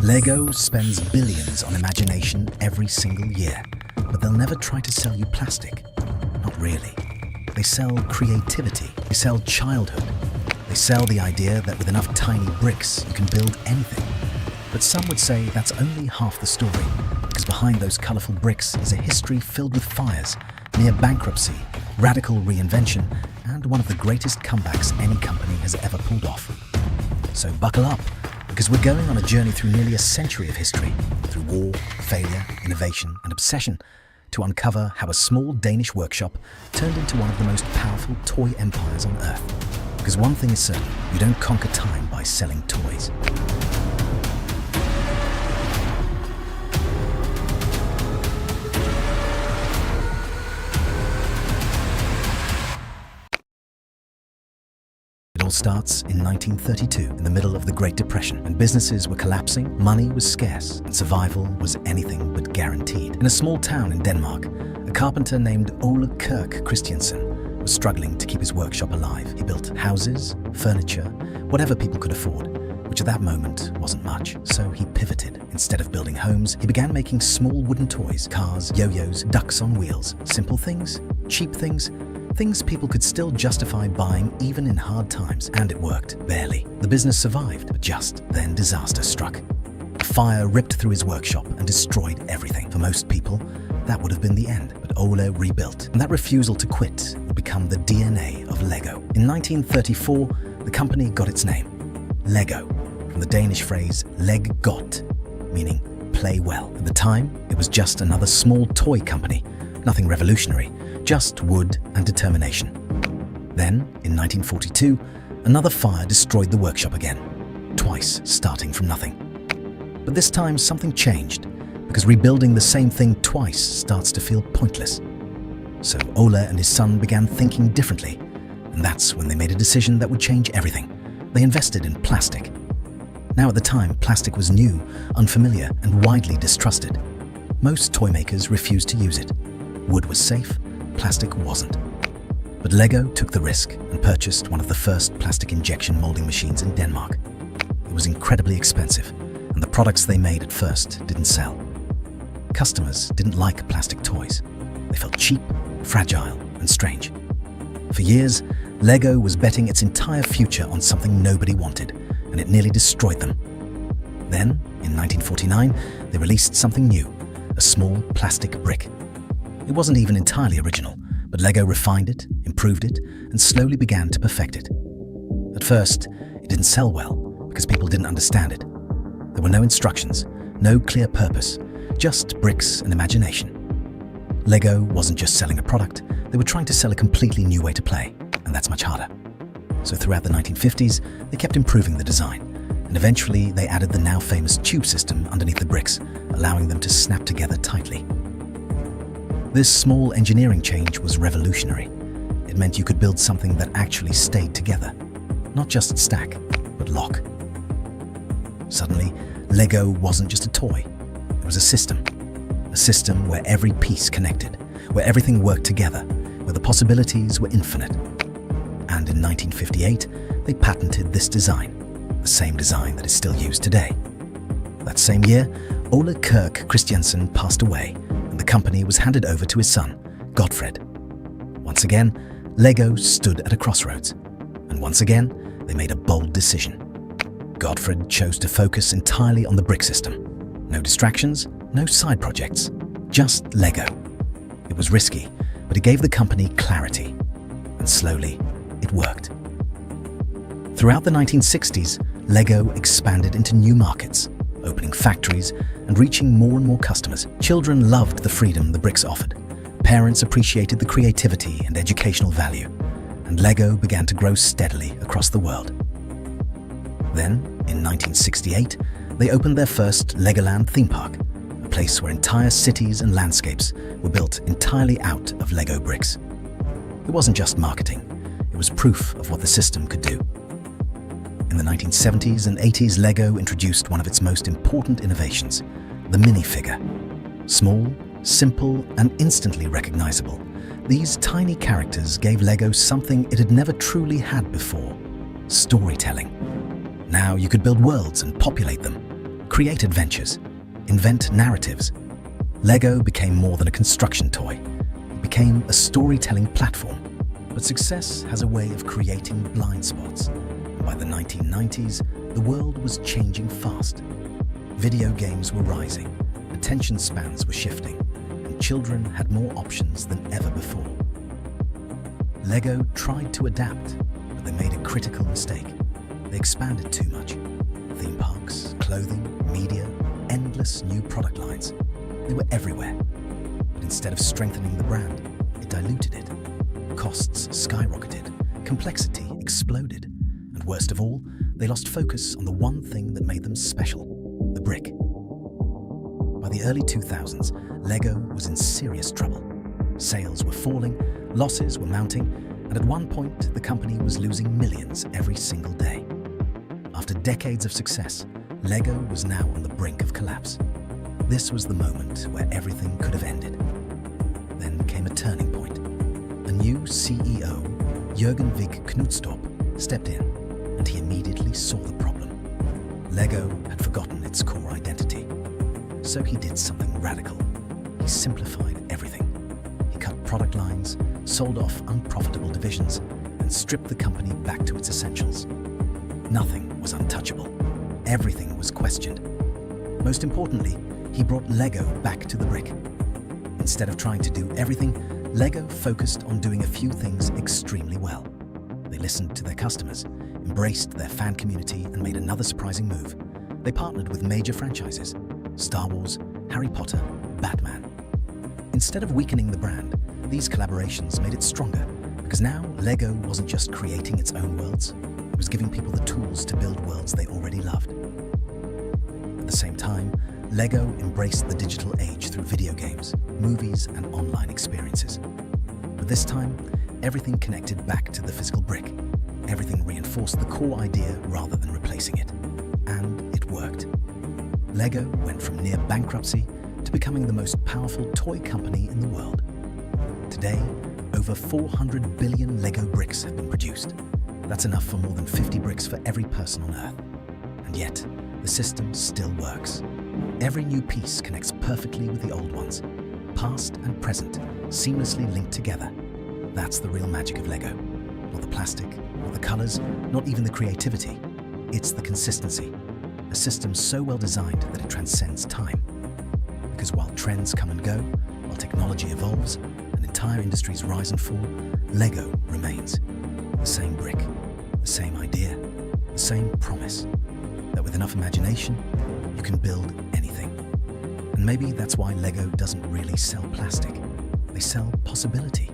Lego spends billions on imagination every single year, but they'll never try to sell you plastic. Not really. They sell creativity. They sell childhood. They sell the idea that with enough tiny bricks, you can build anything. But some would say that's only half the story, because behind those colorful bricks is a history filled with fires, near bankruptcy, radical reinvention, and one of the greatest comebacks any company has ever pulled off. So buckle up, because we're going on a journey through nearly a century of history, through war, failure, innovation, and obsession, to uncover how a small Danish workshop turned into one of the most powerful toy empires on Earth. Because one thing is certain, you don't conquer time by selling toys. It all starts in 1932, in the middle of the Great Depression, when businesses were collapsing, money was scarce, and survival was anything but guaranteed. In a small town in Denmark, a carpenter named Ole Kirk Christiansen was struggling to keep his workshop alive. He built houses, furniture, whatever people could afford, which at that moment wasn't much. So he pivoted. Instead of building homes, he began making small wooden toys, cars, yo-yos, ducks on wheels. Simple things, cheap things, things people could still justify buying even in hard times, and it worked, barely. The business survived, but just then disaster struck. A fire ripped through his workshop and destroyed everything. For most people, that would have been the end, but Ole rebuilt, and that refusal to quit would become the DNA of Lego. In 1934, the company got its name, Lego, from the Danish phrase "leg godt," meaning play well. At the time, it was just another small toy company, nothing revolutionary, just wood and determination. Then, in 1942, another fire destroyed the workshop again, twice starting from nothing. But this time something changed, because rebuilding the same thing twice starts to feel pointless. So Ole and his son began thinking differently, and that's when they made a decision that would change everything. They invested in plastic. Now at the time, plastic was new, unfamiliar, and widely distrusted. Most toy makers refused to use it. Wood was safe, plastic wasn't. But Lego took the risk and purchased one of the first plastic injection molding machines in Denmark. It was incredibly expensive, and the products they made at first didn't sell. Customers didn't like plastic toys. They felt cheap, fragile, and strange. For years, Lego was betting its entire future on something nobody wanted, and it nearly destroyed them. Then, in 1949, they released something new, a small plastic brick. It wasn't even entirely original, but Lego refined it, improved it, and slowly began to perfect it. At first, it didn't sell well, because people didn't understand it. There were no instructions, no clear purpose, just bricks and imagination. Lego wasn't just selling a product, they were trying to sell a completely new way to play, and that's much harder. So throughout the 1950s, they kept improving the design, and eventually they added the now famous tube system underneath the bricks, allowing them to snap together tightly. This small engineering change was revolutionary. It meant you could build something that actually stayed together, not just stack, but lock. Suddenly, Lego wasn't just a toy, it was a system where every piece connected, where everything worked together, where the possibilities were infinite. And in 1958, they patented this design, the same design that is still used today. That same year, Ole Kirk Christiansen passed away, and the company was handed over to his son, Godfred. Once again, Lego stood at a crossroads, and once again, they made a bold decision. Godfred chose to focus entirely on the brick system. No distractions, no side projects, just Lego. It was risky, but it gave the company clarity, and slowly, it worked. Throughout the 1960s, Lego expanded into new markets, opening factories and reaching more and more customers. Children loved the freedom the bricks offered. Parents appreciated the creativity and educational value, and Lego began to grow steadily across the world. Then, in 1968, they opened their first Legoland theme park, a place where entire cities and landscapes were built entirely out of Lego bricks. It wasn't just marketing, it was proof of what the system could do. In the 1970s and 80s, Lego introduced one of its most important innovations, the minifigure. Small, simple, and instantly recognizable, these tiny characters gave Lego something it had never truly had before: storytelling. Now you could build worlds and populate them, create adventures, invent narratives. Lego became more than a construction toy. It became a storytelling platform. But success has a way of creating blind spots. By the 1990s, the world was changing fast. Video games were rising, attention spans were shifting, and children had more options than ever before. Lego tried to adapt, but they made a critical mistake. They expanded too much. Theme parks, clothing, media, endless new product lines. They were everywhere. But instead of strengthening the brand, it diluted it. Costs skyrocketed, complexity exploded, and worst of all, they lost focus on the one thing that made them special, the brick. By the early 2000s, Lego was in serious trouble. Sales were falling, losses were mounting, and at one point, the company was losing millions every single day. After decades of success, Lego was now on the brink of collapse. This was the moment where everything could have ended. Then came a turning point. A new CEO, Jürgen Vig Knudstorp, stepped in, and he immediately saw the problem. Lego had forgotten its core identity. So he did something radical. He simplified everything. He cut product lines, sold off unprofitable divisions, and stripped the company back to its essentials. Nothing was untouchable. Everything was questioned. Most importantly, he brought Lego back to the brick. Instead of trying to do everything, Lego focused on doing a few things extremely well. They listened to their customers, embraced their fan community, and made another surprising move. They partnered with major franchises: Star Wars, Harry Potter, Batman. Instead of weakening the brand, these collaborations made it stronger, because now Lego wasn't just creating its own worlds, it was giving people the tools to build worlds they already loved. At the same time, Lego embraced the digital age through video games, movies, and online experiences. But this time, everything connected back to the physical brick. Everything reinforced the core idea rather than replacing it. And it worked. Lego went from near bankruptcy to becoming the most powerful toy company in the world. Today, over 400 billion Lego bricks have been produced. That's enough for more than 50 bricks for every person on Earth. And yet, the system still works. Every new piece connects perfectly with the old ones. Past and present, seamlessly linked together. That's the real magic of Lego. Not the plastic, not the colors, not even the creativity. It's the consistency. A system so well designed that it transcends time. Because while trends come and go, while technology evolves, and entire industries rise and fall, Lego remains. The same brick, the same idea, the same promise. That with enough imagination, you can build anything. And maybe that's why Lego doesn't really sell plastic. They sell possibility.